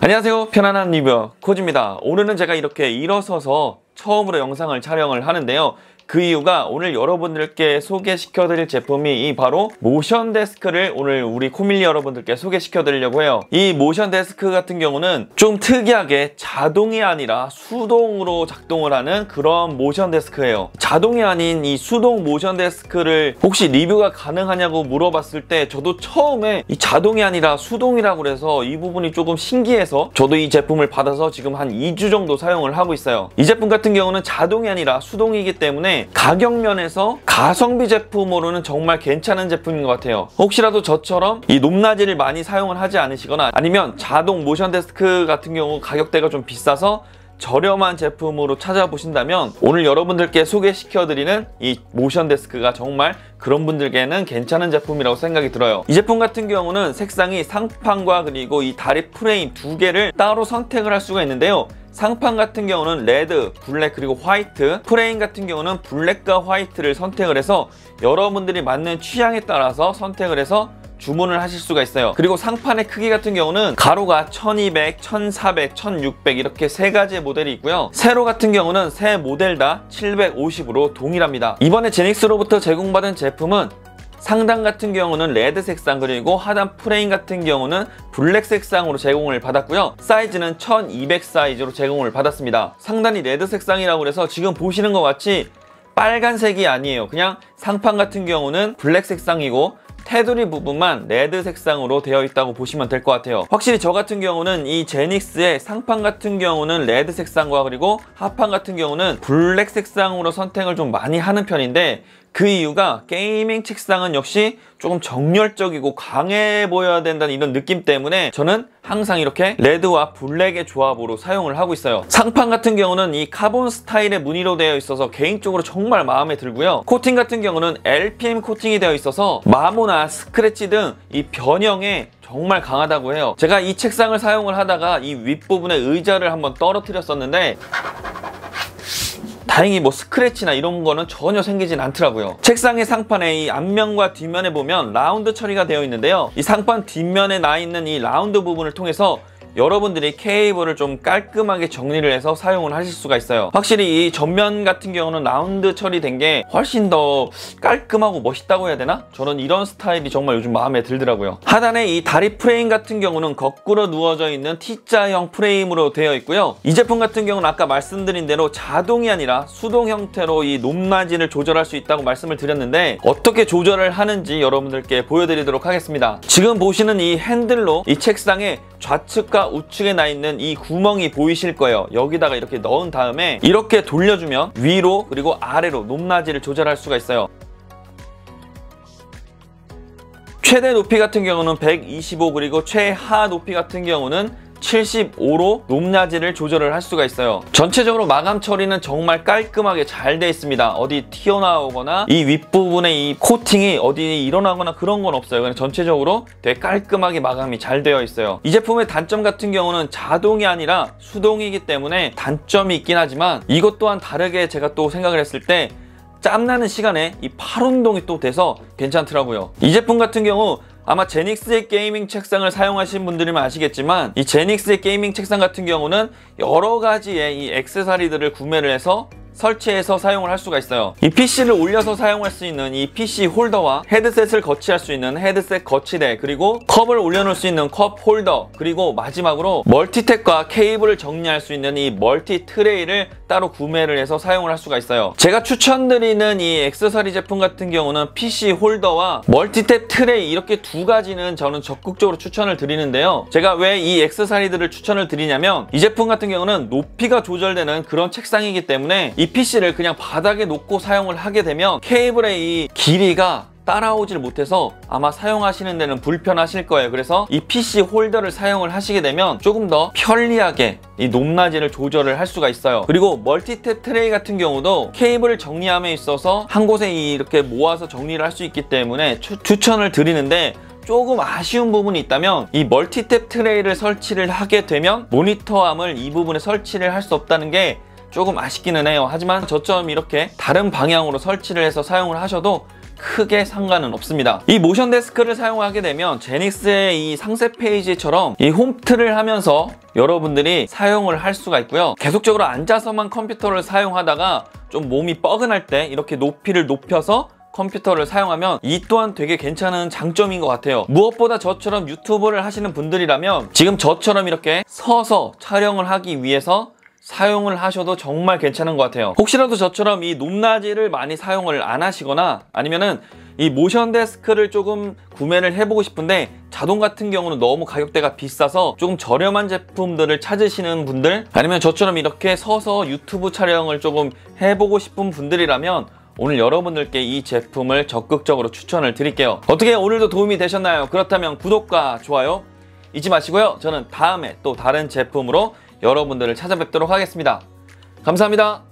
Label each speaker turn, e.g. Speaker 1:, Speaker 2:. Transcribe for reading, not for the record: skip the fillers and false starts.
Speaker 1: 안녕하세요, 편안한 리뷰어 코지입니다. 오늘은 제가 이렇게 일어서서 처음으로 영상을 촬영을 하는데요. 그 이유가 오늘 여러분들께 소개시켜드릴 제품이 바로 모션 데스크를 오늘 우리 코밀리 여러분들께 소개시켜드리려고 해요. 이 모션 데스크 같은 경우는 좀 특이하게 자동이 아니라 수동으로 작동을 하는 그런 모션 데스크예요. 자동이 아닌 이 수동 모션 데스크를 혹시 리뷰가 가능하냐고 물어봤을 때 저도 처음에 이 자동이 아니라 수동이라고 그래서 이 부분이 조금 신기해서 저도 이 제품을 받아서 지금 한 2주 정도 사용을 하고 있어요. 이 제품 같은 경우는 자동이 아니라 수동이기 때문에 가격 면에서 가성비 제품으로는 정말 괜찮은 제품인 것 같아요. 혹시라도 저처럼 이 높낮이를 많이 사용을 하지 않으시거나 아니면 자동 모션 데스크 같은 경우 가격대가 좀 비싸서 저렴한 제품으로 찾아보신다면 오늘 여러분들께 소개시켜드리는 이 모션 데스크가 정말 그런 분들께는 괜찮은 제품이라고 생각이 들어요. 이 제품 같은 경우는 색상이 상판과 그리고 이 다리 프레임 두 개를 따로 선택을 할 수가 있는데요. 상판 같은 경우는 레드, 블랙 그리고 화이트, 프레임 같은 경우는 블랙과 화이트를 선택을 해서 여러분들이 맞는 취향에 따라서 선택을 해서 주문을 하실 수가 있어요. 그리고 상판의 크기 같은 경우는 가로가 1200, 1400, 1600 이렇게 세 가지의 모델이 있고요. 세로 같은 경우는 세 모델 다 750으로 동일합니다. 이번에 제닉스로부터 제공받은 제품은 상단 같은 경우는 레드 색상 그리고 하단 프레임 같은 경우는 블랙 색상으로 제공을 받았고요. 사이즈는 1200 사이즈로 제공을 받았습니다. 상단이 레드 색상이라고 해서 지금 보시는 것 같이 빨간색이 아니에요. 그냥 상판 같은 경우는 블랙 색상이고 테두리 부분만 레드 색상으로 되어 있다고 보시면 될 것 같아요. 확실히 저 같은 경우는 이 제닉스의 상판 같은 경우는 레드 색상과 그리고 하판 같은 경우는 블랙 색상으로 선택을 좀 많이 하는 편인데 그 이유가 게이밍 책상은 역시 조금 정열적이고 강해 보여야 된다는 이런 느낌 때문에 저는 항상 이렇게 레드와 블랙의 조합으로 사용을 하고 있어요. 상판 같은 경우는 이 카본 스타일의 무늬로 되어 있어서 개인적으로 정말 마음에 들고요. 코팅 같은 경우는 LPM 코팅이 되어 있어서 마모나 스크래치 등 이 변형에 정말 강하다고 해요. 제가 이 책상을 사용을 하다가 이 윗부분에 의자를 한번 떨어뜨렸었는데 다행히 뭐 스크래치나 이런 거는 전혀 생기진 않더라고요. 책상의 상판의 이 앞면과 뒷면에 보면 라운드 처리가 되어 있는데요. 이 상판 뒷면에 나 있는 이 라운드 부분을 통해서 여러분들이 케이블을 좀 깔끔하게 정리를 해서 사용을 하실 수가 있어요. 확실히 이 전면 같은 경우는 라운드 처리된 게 훨씬 더 깔끔하고 멋있다고 해야 되나? 저는 이런 스타일이 정말 요즘 마음에 들더라고요. 하단에 이 다리 프레임 같은 경우는 거꾸로 누워져 있는 T자형 프레임으로 되어 있고요. 이 제품 같은 경우는 아까 말씀드린 대로 자동이 아니라 수동 형태로 이 높낮이를 조절할 수 있다고 말씀을 드렸는데 어떻게 조절을 하는지 여러분들께 보여드리도록 하겠습니다. 지금 보시는 이 핸들로 이 책상에 좌측과 우측에 나 있는 이 구멍이 보이실 거예요. 여기다가 이렇게 넣은 다음에 이렇게 돌려주면 위로 그리고 아래로 높낮이를 조절할 수가 있어요. 최대 높이 같은 경우는 125 그리고 최하 높이 같은 경우는 75로 높낮이를 조절을 할 수가 있어요. 전체적으로 마감 처리는 정말 깔끔하게 잘 되어 있습니다. 어디 튀어나오거나 이 윗부분에 이 코팅이 어디 일어나거나 그런 건 없어요. 그냥 전체적으로 되게 깔끔하게 마감이 잘 되어 있어요. 이 제품의 단점 같은 경우는 자동이 아니라 수동이기 때문에 단점이 있긴 하지만 이것 또한 다르게 제가 또 생각을 했을 때 짬나는 시간에 이 팔 운동이 또 돼서 괜찮더라고요. 이 제품 같은 경우 아마 제닉스의 게이밍 책상을 사용하신 분들이면 아시겠지만 이 제닉스의 게이밍 책상 같은 경우는 여러 가지의 이 액세서리들을 구매를 해서 설치해서 사용을 할 수가 있어요. 이 PC를 올려서 사용할 수 있는 이 PC 홀더와 헤드셋을 거치할 수 있는 헤드셋 거치대 그리고 컵을 올려놓을 수 있는 컵 홀더 그리고 마지막으로 멀티탭과 케이블을 정리할 수 있는 이 멀티 트레이를 따로 구매를 해서 사용을 할 수가 있어요. 제가 추천드리는 이 액세서리 제품 같은 경우는 PC 홀더와 멀티탭 트레이 이렇게 두 가지는 저는 적극적으로 추천을 드리는데요. 제가 왜 이 액세서리들을 추천을 드리냐면 이 제품 같은 경우는 높이가 조절되는 그런 책상이기 때문에 이 PC를 그냥 바닥에 놓고 사용을 하게 되면 케이블의 이 길이가 따라오질 못해서 아마 사용하시는 데는 불편하실 거예요. 그래서 이 PC 홀더를 사용을 하시게 되면 조금 더 편리하게 이 높낮이를 조절을 할 수가 있어요. 그리고 멀티탭 트레이 같은 경우도 케이블을 정리함에 있어서 한 곳에 이렇게 모아서 정리를 할 수 있기 때문에 추천을 드리는데 조금 아쉬운 부분이 있다면 이 멀티탭 트레이를 설치를 하게 되면 모니터암을 이 부분에 설치를 할 수 없다는 게 조금 아쉽기는 해요. 하지만 저처럼 이렇게 다른 방향으로 설치를 해서 사용을 하셔도 크게 상관은 없습니다. 이 모션 데스크를 사용하게 되면 제닉스의 이 상세 페이지처럼 이 홈트를 하면서 여러분들이 사용을 할 수가 있고요. 계속적으로 앉아서만 컴퓨터를 사용하다가 좀 몸이 뻐근할 때 이렇게 높이를 높여서 컴퓨터를 사용하면 이 또한 되게 괜찮은 장점인 것 같아요. 무엇보다 저처럼 유튜브를 하시는 분들이라면 지금 저처럼 이렇게 서서 촬영을 하기 위해서 사용을 하셔도 정말 괜찮은 것 같아요. 혹시라도 저처럼 이 높낮이를 많이 사용을 안 하시거나 아니면은 이 모션 데스크를 조금 구매를 해보고 싶은데 자동 같은 경우는 너무 가격대가 비싸서 조금 저렴한 제품들을 찾으시는 분들, 아니면 저처럼 이렇게 서서 유튜브 촬영을 조금 해보고 싶은 분들이라면 오늘 여러분들께 이 제품을 적극적으로 추천을 드릴게요. 어떻게 오늘도 도움이 되셨나요? 그렇다면 구독과 좋아요 잊지 마시고요. 저는 다음에 또 다른 제품으로 여러분들을 찾아뵙도록 하겠습니다. 감사합니다.